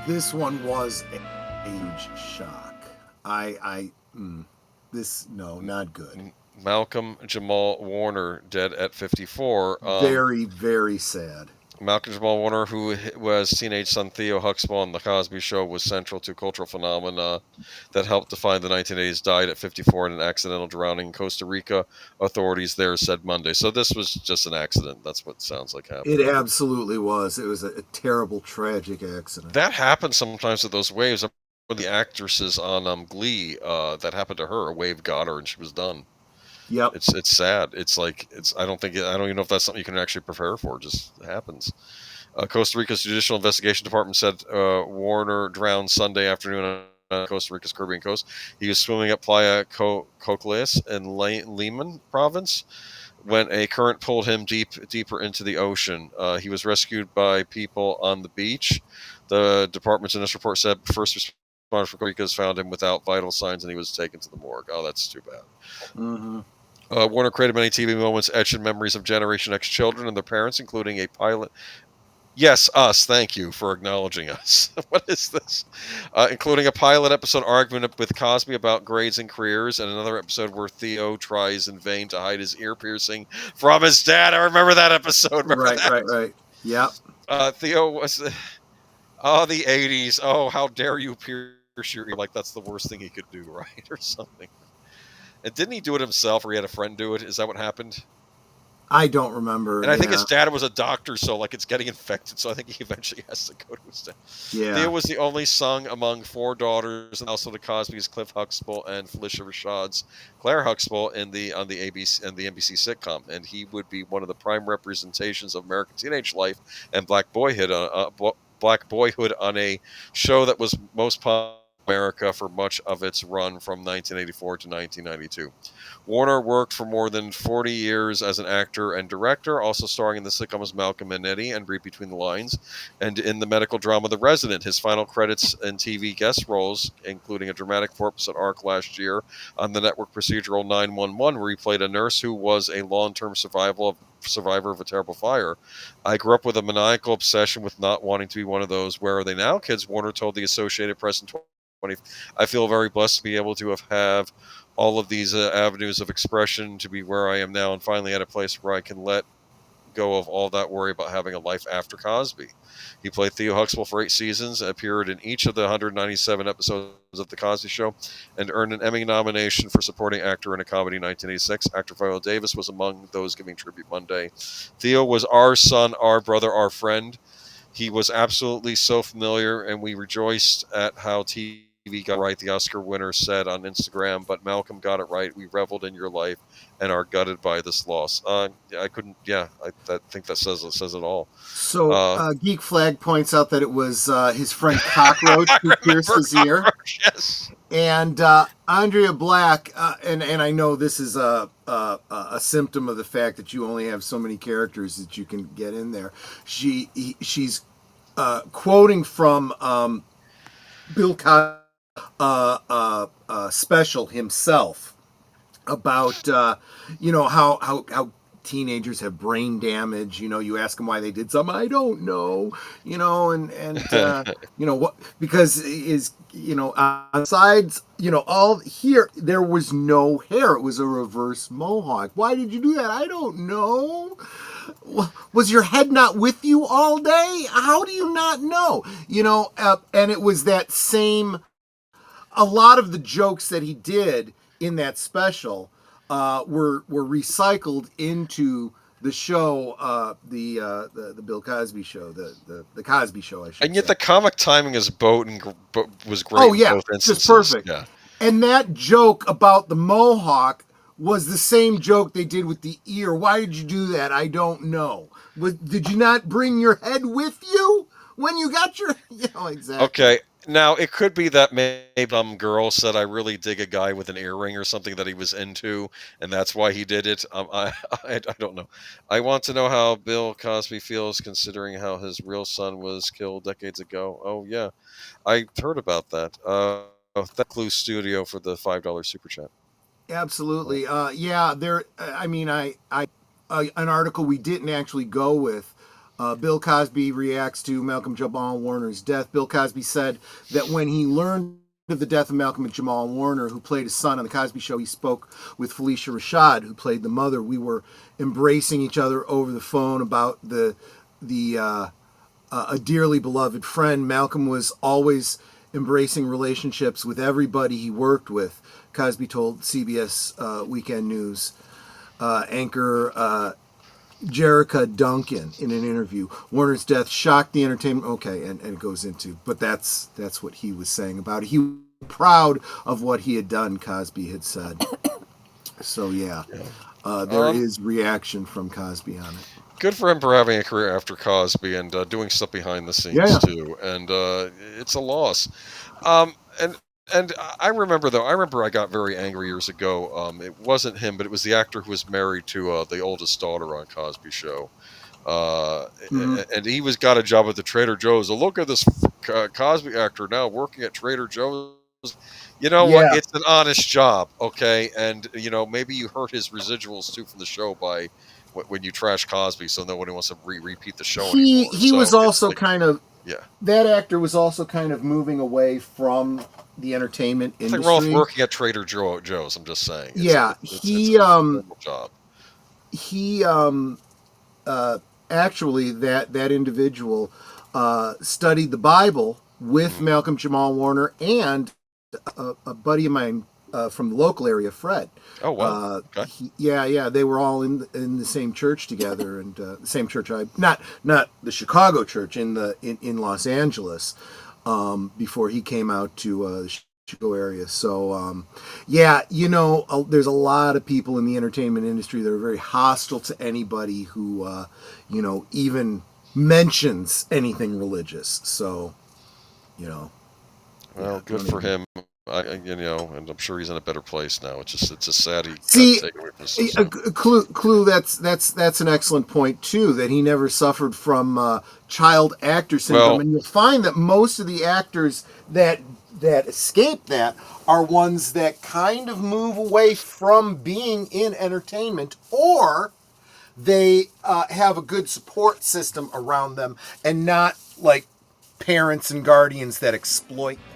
This one was a huge shock. No, not good. Malcolm-Jamal Warner, dead at 54. Very, very sad. Malcolm-Jamal Warner, who was teenage son Theo Huxtable on The Cosby Show, was central to cultural phenomena that helped define the 1980s, died at 54 in an accidental drowning in Costa Rica, authorities there said Monday. So this was just an accident. That's what sounds like happened. It absolutely was. It was a terrible, tragic accident. That happens sometimes with those waves. One of the actresses on Glee, that happened to her. A wave got her and she was done. Yep. It's sad. I don't even know if that's something you can actually prepare for. It just happens. Costa Rica's Judicial Investigation Department said Warner drowned Sunday afternoon on Costa Rica's Caribbean coast. He was swimming at Playa Cocles in Lima province when a current pulled him deeper into the ocean. He was rescued by people on the beach. The department's initial report said first responders from Costa Rica found him without vital signs and he was taken to the morgue. Oh, that's too bad. Mm-hmm. Warner created many TV moments etched in memories of Generation X children and their parents, including a pilot. Yes, us. Thank you for acknowledging us. What is this? Including a pilot episode argument with Cosby about grades and careers, and another episode where Theo tries in vain to hide his ear piercing from his dad. I remember that episode. Right. Yep. Theo was... Oh, the 80s. Oh, how dare you pierce your ear. Like, that's the worst thing he could do, right? Or something. And didn't he do it himself, or he had a friend do it? Is that what happened? I don't remember. And I think his dad was a doctor, so like it's getting infected. So I think he eventually has to go to his dad. Yeah. Theo was the only son among 4 daughters, and also the Cosby's Cliff Huxtable and Felicia Rashad's Claire Huxtable on the ABC and the NBC sitcom, and he would be one of the prime representations of American teenage life and black boyhood on a show that was most popular in America for much of its run from 1984 to 1992. Warner worked for more than 40 years as an actor and director, also starring in the sitcoms Malcolm and Eddie and Read Between the Lines, and in the medical drama The Resident. His final credits and TV guest roles, including a dramatic 4-episode arc last year on the network procedural 911, where he played a nurse who was a long-term survivor of a terrible fire. I grew up with a maniacal obsession with not wanting to be one of those Where Are They Now kids, Warner told the Associated Press in 2020. I feel very blessed to be able to have all of these avenues of expression, to be where I am now, and finally at a place where I can let go of all that worry about having a life after Cosby. He played Theo Huxtable for 8 seasons, appeared in each of the 197 episodes of The Cosby Show, and earned an Emmy nomination for supporting actor in a comedy in 1986. Actor Viola Davis was among those giving tribute Monday. Theo was our son, our brother, our friend. He was absolutely so familiar, and we rejoiced at how TV got right, the Oscar winner said on Instagram, but Malcolm got it right. We reveled in your life and are gutted by this loss. I think that says it all. So Geek Flag points out that it was his friend Cockroach who pierced his ear. Yes. And Andrea Black, and I know this is a symptom of the fact that you only have so many characters that you can get in there. She's quoting from Bill Cosby special himself about how teenagers have brain damage. You ask them why they did something. I don't know. And what, because on sides, all here there was no hair. It was a reverse mohawk. Why did you do that? I don't know. Was your head not with you all day? How do you not know? And it was that same. A lot of the jokes that he did in that special were recycled into the show, the Bill Cosby show, the Cosby Show, I should say. And yet the comic timing was was great. Oh yeah, both instances. Just perfect. Yeah. And that joke about the mohawk was the same joke they did with the ear. Why did you do that? I don't know. Did you not bring your head with you when you got your? Exactly. Okay. Now, it could be that maybe some girl said, I really dig a guy with an earring or something that he was into, and that's why he did it. I don't know. I want to know how Bill Cosby feels considering how his real son was killed decades ago. Oh, yeah. I heard about that. Thank CluuStudio for the $5 super chat. Absolutely. Yeah, an article we didn't actually go with Bill Cosby reacts to Malcolm-Jamal Warner's death. Bill Cosby said that when he learned of the death of Malcolm-Jamal Warner, who played his son on The Cosby Show, he spoke with Phylicia Rashad, who played the mother. We were embracing each other over the phone about a dearly beloved friend. Malcolm was always embracing relationships with everybody he worked with, Cosby told CBS Weekend News anchor Jerrica Duncan in an interview. Warner's death shocked the entertainment. Okay, and it goes into, but that's what he was saying about it. He was proud of what he had done, Cosby had said. So yeah, there is reaction from Cosby on it. Good for him for having a career after Cosby and doing stuff behind the scenes too. And it's a loss. And I remember I got very angry years ago. It wasn't him, but it was the actor who was married to the oldest daughter on Cosby Show. And he got a job at the Trader Joe's. Oh, look at this Cosby actor now working at Trader Joe's. You know what? It's an honest job, okay? And maybe you hurt his residuals too from the show by when you trash Cosby, so nobody wants to repeat the show anymore. He was also kind of Yeah. That actor was also kind of moving away from the entertainment industry. It's like Rolf working at Trader Joe's, I'm just saying. It's a job. He actually that individual studied the Bible with Malcolm-Jamal Warner and a buddy of mine from the local area, Fred. Oh wow! Okay. They were all in the same church together, and the same church. Not the Chicago church in Los Angeles before he came out to the Chicago area. So there's a lot of people in the entertainment industry that are very hostile to anybody who even mentions anything religious. So well, good for him. And I'm sure he's in a better place now. It's a sad he got taken away from the system. Clue. That's an excellent point too. That he never suffered from child actor syndrome, and you'll find that most of the actors that escape that are ones that kind of move away from being in entertainment, or they have a good support system around them, and not like parents and guardians that exploit them.